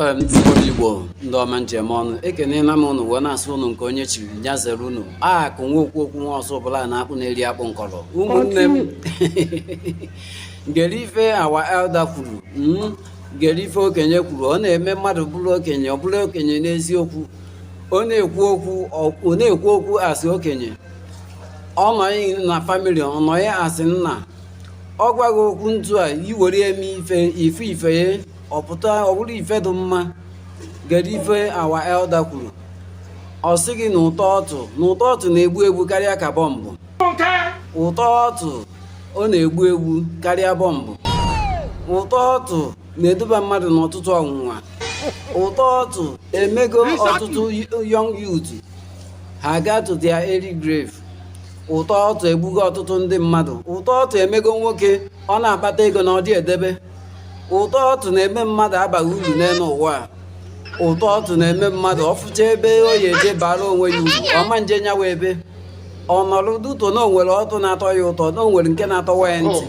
Igbo ndị ọma njem ọnụ ekenela m unu wee na-asụ unu nke onye chiri ya zere unu akụ nwa okwu nwa ọzọ ọbụla na-akpụ na-eri akpụ nkọrọ ụmụnne m gere ife awa elda kwuru gere ife okenye kwuru ọ na-eme mmadụ bụrụ okenye ọ bụrụ okenye n'eziokwu ọ na-ekwu okwu asị okenye ọ nọghị na famili ọ nọ ya asị nna ọ gwaghị okwu ntu a iwere eme ife ya ọpụta ọ bụrụ ife dị mma gere ife awa elda kwuru ọ sị gị na ụtọ ọtụ na-egbu egbu karịa ka bọmbụ ụtọ ọtụ ọ na-egbu egbu karịa bọmbụ ụtọ ọtụ na-eduba mmadụ n'ọtụtụ ọnwụnwa ụtọ ọtụ emego ọtụtụ young youth ha gaa to their early grave ụtọ ọtụ egbugo ọtụtụ ndị mmadụ ụtọ ọtụ emego nwoke ọ na-akpata ego na ọ dị edebe ụtọ ọtụ na-eme mmadụ abaghị uru n'elu ụwa ụtọ ọtụ na-eme mmadụ ọfụcha ebe o yi eje bara onwe ya uru ọma nje nyawa ebe ọ nọrọ duto na onwere ọtụ na-atọ ya ụtọ na onwere nke na-atọwa ya ntị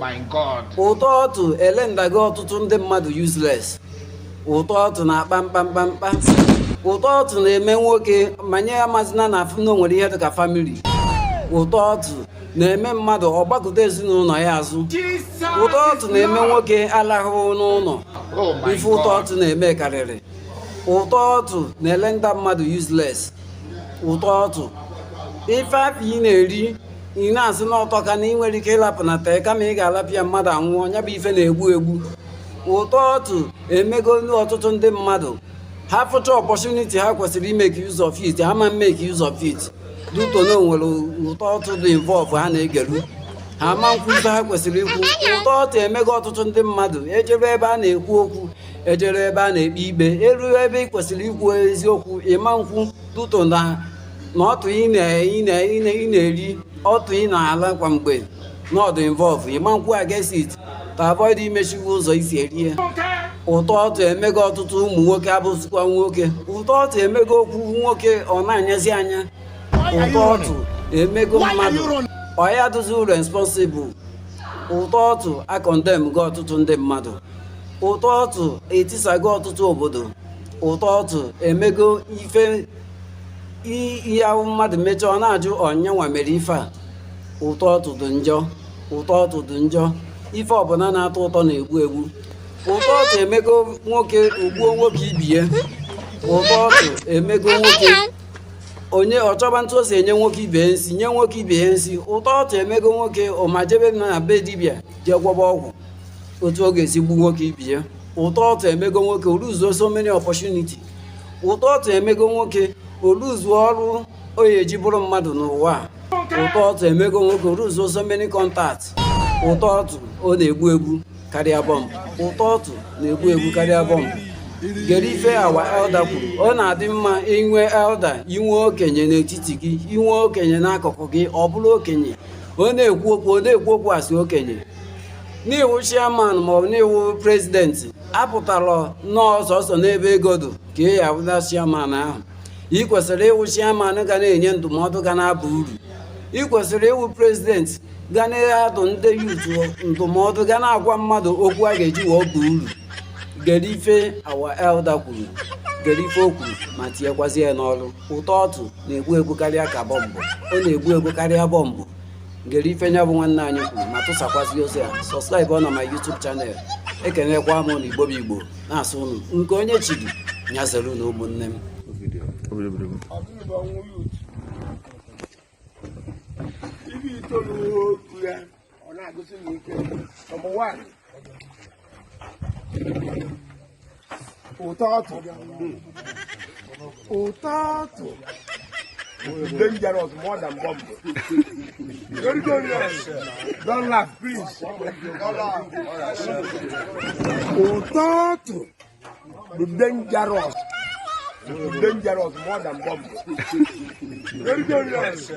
ụtọ ọtụ elendago ọtụtụ ndị mmadụ useless ụtọ ọtụ na-akpa mkpamkpamkpa ụtọ ọtụ na-eme nwoke manye ya mazina na afụ na onwere ihe dịka famili ụtọ ọtụ na-eme mmadụ ọgbakọta ezinụlọ ya azụ ụtọ ọtụ na-eme nwoke alahụghị n'ụlọ ife ụtọ ọtụ na-eme karịrị ụtọ ọtụ na-ele ndị mmadụ useless ụtọ ọtụ ife afọ ị na-eri ị na-asị n'ọtọ ka na ị nwere ike ịlapụ na tee kama ị ga-alapụ ya mmadụ anwụọ ya bụ ife na-egbu egbu ụtọ ọtụ emego ọtụtụ ndị mmadụ ha fụcha opportunity ha kwesịrị imeke use of it ha ma mmeke use of it duto na onwere ụtọ ọtụ dị involve ha na-egeru ha ma nkwu ife ha kwesịrị ikwu ụtọ ọtụ emego ọtụtụ ndị mmadụ ejere ebe a na-ekwu okwu ejere ebe a na-ekpe ikpe eruo ebe ị kwesịrị ikwu eziokwu ịma nkwu duto na ọtụ ị na-eri ọtụ ị na-ala kwa mgbe n'ọdụ involve ịma nkwu against it to avoid imechigo ụzọ isi erie ụtọ ọtụ emego ọtụtụ ụmụ nwoke abụzikwa nwoke ụtọ ọtụ emego okwu nwoke ọ na-anyazi anya ụtọ ọtụ emego mmadụ ọ ya dụzi responsible ụtọ ọtụ akọndem go ọtụtụ ndị mmadụ ụtọ ọtụ etisago ọtụtụ obodo ụtọ ọtụ emego ife ihe ahụ mmadụ mechaa ọ na-ajụ ọnyanwa mere ife a ụtọ ọtụ dị njọ ụtọ ọtụ dị njọ ife ọbụla na-atọ ụtọ na-egbu egbu ụtọ ọtụ emego nwoke ogbuo nwoke ibie ụtọ ọtụ emego nwoke onye ọchọba ntụ o si enye nwoke ibe ya nsi nye nwoke ibe ya nsi ụtọ ọtụ emego nwoke ọmajebe na be dibịa jee gwọba ọgwụ otu ọ ga-esi gbu nwoke ibe ya ụtọ ọtụ emego nwoke oluzuo so many opportunity ụtọ ọtụ emego nwoke oluzuo ọrụ oyi eji bụrụ mmadụ n'ụwa ụtọ ọtụ emego nwoke oluzuo so many contacts ụtọ ọtụ ọ na-egbu egbu karịa bọmbụ ụtọ ọtụ na-egbu egbu karịa bọmbụ gere ife awa elda kwuru ọ na-adị mma inwe elda inwe okenye n'etiti gị inwe okenye n'akụkụ gị ọ bụrụ okenye ọ na-ekwu okwu asị okenye n'iwu chairman maọbụ n'iwu prezidenti apụtara n'ọsọsọ n'ebe ego dị ka ị ya abụda chairman ahụ ị kwesịrị ịwụ chairman ga na-enye ndụmọdụ ga na-aba uru ị kwesịrị ịwụ prezidenti ga na-adụ ndị yut ndụmọdụ ga na-agwa mmadụ okwu a ga-eji wee bụ uru gere ife awa elda kwuru gere ife o kwuru ma tinyekwazi ya n'ọrụ ụtọ ọtụ na-egbu egbu karịa ka bọmbụ ọ na-egbu egbu karịa bọmbụ gere ife nya bụ nwanne anyị kwuru ma tụsakwazi ozi a sọskraịbụ na my YouTube chanel ekenekwa m na igbo bụ igbo na-asụ unu nke onye chiri nyazere na ụmụnne m ụtọ ọtụ dangerous more than bomb. Very dangerous. Don't laugh, please. Ụtọ ọtụ dangerous more than bomb. Very dangerous.